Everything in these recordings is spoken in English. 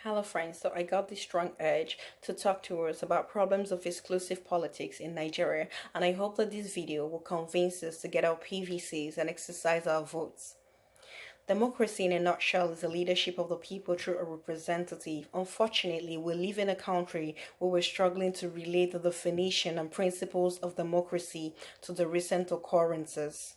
Hello, friends. So, I got this strong urge to talk to us about problems of exclusive politics in Nigeria, and I hope that this video will convince us to get our PVCs and exercise our votes. Democracy, in a nutshell, is the leadership of the people through a representative. Unfortunately, we live in a country where we're struggling to relate the definition and principles of democracy to the recent occurrences.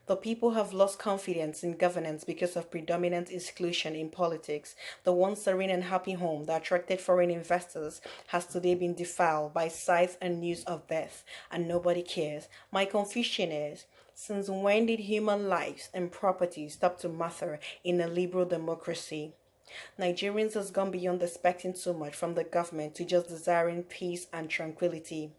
The people have lost confidence in governance because of predominant exclusion in politics. The once serene and happy home that attracted foreign investors has today been defiled by sights and news of death, and nobody cares. My confusion is, since when did human lives and property stop to matter in a liberal democracy? Nigerians has gone beyond expecting too much from the government to just desiring peace and tranquility.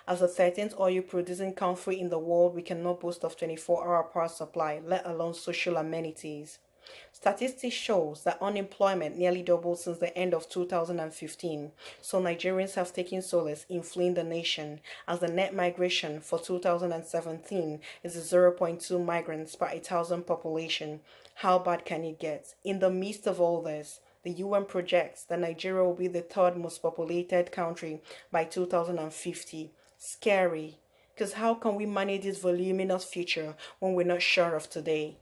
As the 13th oil producing country in the world, we cannot boast of 24-hour power supply, let alone social amenities. Statistics shows that unemployment nearly doubled since the end of 2015, so Nigerians have taken solace in fleeing the nation, as the net migration for 2017 is 0.2 migrants per 1,000 population. How bad can it get? In the midst of all this, the UN projects that Nigeria will be the third most populated country by 2050. Scary, because how can we manage this voluminous future when we're not sure of today?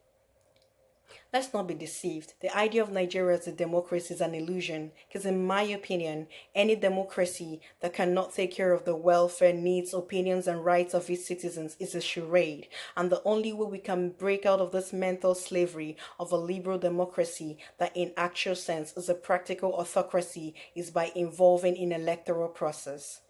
Let's not be deceived. The idea of Nigeria as a democracy is an illusion, because in my opinion, any democracy that cannot take care of the welfare, needs, opinions, and rights of its citizens is a charade. And the only way we can break out of this mental slavery of a liberal democracy that in actual sense is a practical autocracy is by involving in electoral process.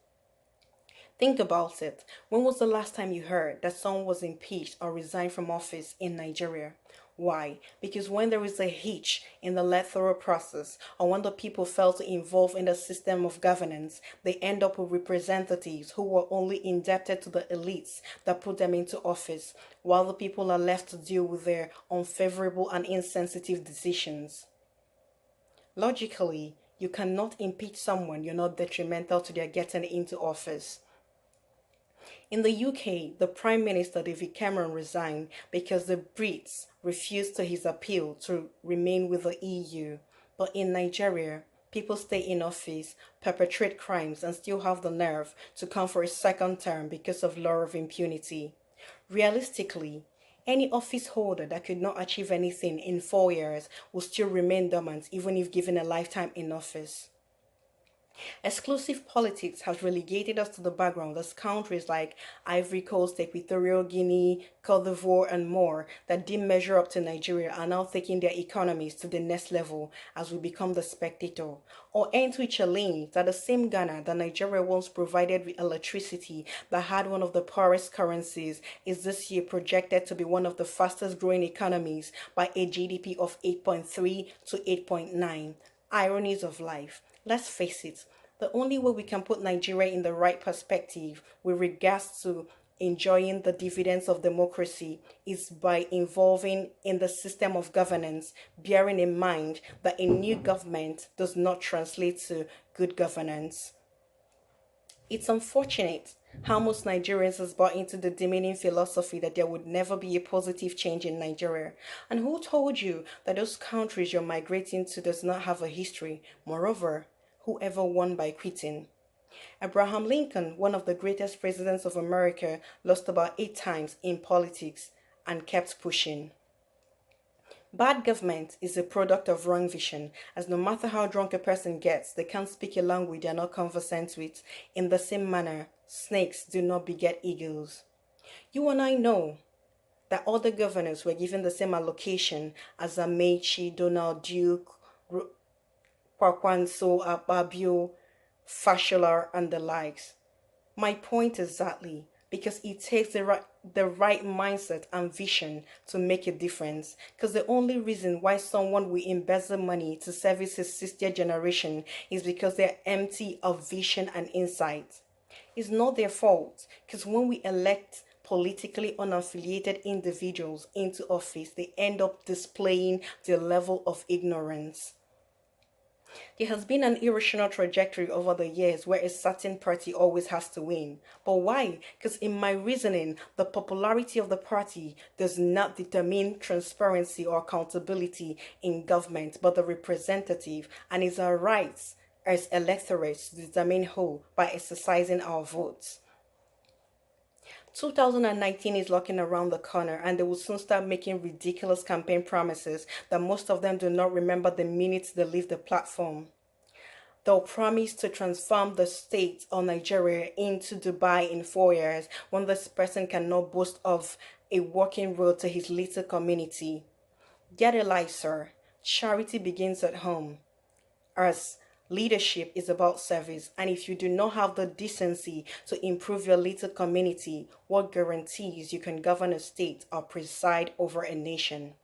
Think about it. When was the last time you heard that someone was impeached or resigned from office in Nigeria? Why? Because when there is a hitch in the electoral process, or when the people fail to involve in the system of governance, they end up with representatives who were only indebted to the elites that put them into office, while the people are left to deal with their unfavorable and insensitive decisions. Logically, you cannot impeach someone you're not detrimental to their getting into office. In the UK, the Prime Minister David Cameron resigned because the Brits refused to his appeal to remain with the EU. But in Nigeria, people stay in office, perpetrate crimes, and still have the nerve to come for a second term because of law of impunity. Realistically, any office holder that could not achieve anything in 4 years will still remain dormant even if given a lifetime in office. Exclusive politics has relegated us to the background as countries like Ivory Coast, Equatorial Guinea, Cote d'Ivoire, and more that didn't measure up to Nigeria are now taking their economies to the next level as we become the spectator. Or end to challenge that the same Ghana that Nigeria once provided with electricity that had one of the poorest currencies is this year projected to be one of the fastest growing economies by a GDP of 8.3 to 8.9. Ironies of life. Let's face it, the only way we can put Nigeria in the right perspective with regards to enjoying the dividends of democracy is by involving in the system of governance, bearing in mind that a new government does not translate to good governance. It's unfortunate how most Nigerians has bought into the demeaning philosophy that there would never be a positive change in Nigeria. And who told you that those countries you're migrating to does not have a history? Moreover, whoever won by quitting? Abraham Lincoln, one of the greatest presidents of America, lost about 8 times in politics and kept pushing. Bad government is a product of wrong vision, as no matter how drunk a person gets, they can't speak a language they are not conversant with. In the same manner, snakes do not beget eagles. You and I know that other governors were given the same allocation as Amechi, Donald Duke, Kwakwanso, Ababio, Fashola, and the likes. My point exactly, because it takes the right mindset and vision to make a difference. Because the only reason why someone will embezzle money to service his sister generation is because they're empty of vision and insight. It's not their fault, because when we elect politically unaffiliated individuals into office, they end up displaying their level of ignorance. There has been an irrational trajectory over the years where a certain party always has to win. But why? Because in my reasoning, the popularity of the party does not determine transparency or accountability in government, but the representative, and it's our rights as electorates to determine who by exercising our votes. 2019 is looking around the corner, and they will soon start making ridiculous campaign promises that most of them do not remember the minute they leave the platform. They'll promise to transform the state or Nigeria into Dubai in 4 years when this person cannot boast of a working road to his little community. Get a life, sir. Charity begins at home. As leadership is about service, and if you do not have the decency to improve your little community, what guarantees you can govern a state or preside over a nation?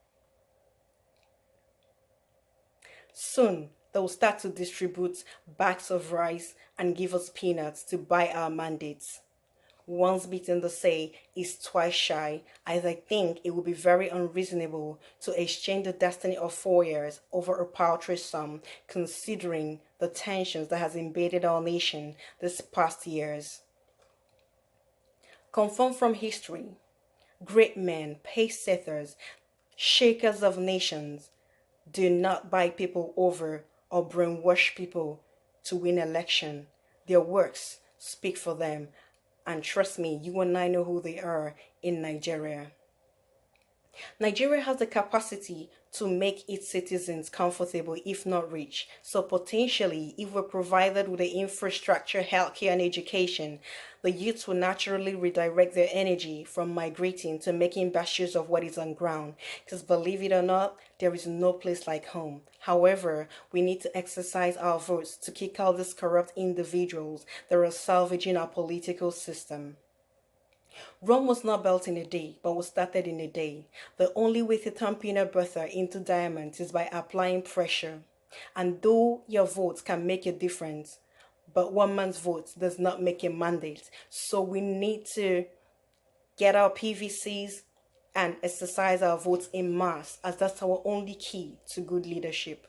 Soon, they will start to distribute bags of rice and give us peanuts to buy our mandates. Once bitten, the say is twice shy, as I think it would be very unreasonable to exchange the destiny of 4 years over a paltry sum, considering the tensions that has invaded our nation this past years. Confirmed from history, great men, pace setters, shakers of nations, do not buy people over or brainwash people to win election. Their works speak for them. And trust me, you and I know who they are in Nigeria. Nigeria has the capacity to make its citizens comfortable, if not rich. So potentially, if we're provided with the infrastructure, healthcare, and education, the youths will naturally redirect their energy from migrating to making best use of what is on ground. Because believe it or not, there is no place like home. However, we need to exercise our votes to kick out these corrupt individuals that are salvaging our political system. Rome was not built in a day, but was started in a day. The only way to turn peanut butter into diamonds is by applying pressure. And though your votes can make a difference, but one man's vote does not make a mandate. So we need to get our PVCs and exercise our votes in mass, as that's our only key to good leadership.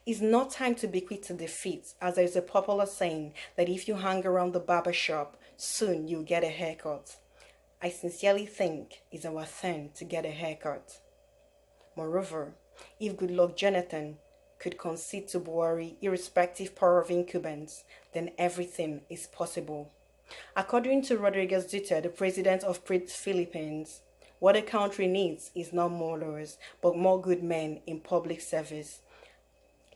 It's not time to be quick to defeat, as there is a popular saying that if you hang around the barber shop, soon you'll get a haircut. I sincerely think it's our turn to get a haircut. Moreover, if Goodluck Jonathan could concede to Buhari irrespective power of incumbents, then everything is possible. According to Rodriguez Duterte, the president of Philippines, what a country needs is not more lawyers, but more good men in public service.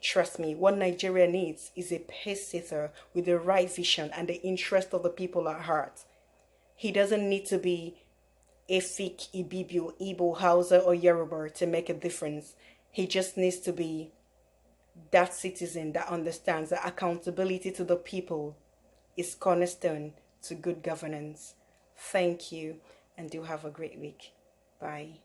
Trust me, what Nigeria needs is a pace setter with the right vision and the interest of the people at heart. He doesn't need to be Efik, Ibibio, Igbo, Hausa, or Yoruba to make a difference. He just needs to be that citizen that understands that accountability to the people is cornerstone to good governance. Thank you, and do have a great week. Bye.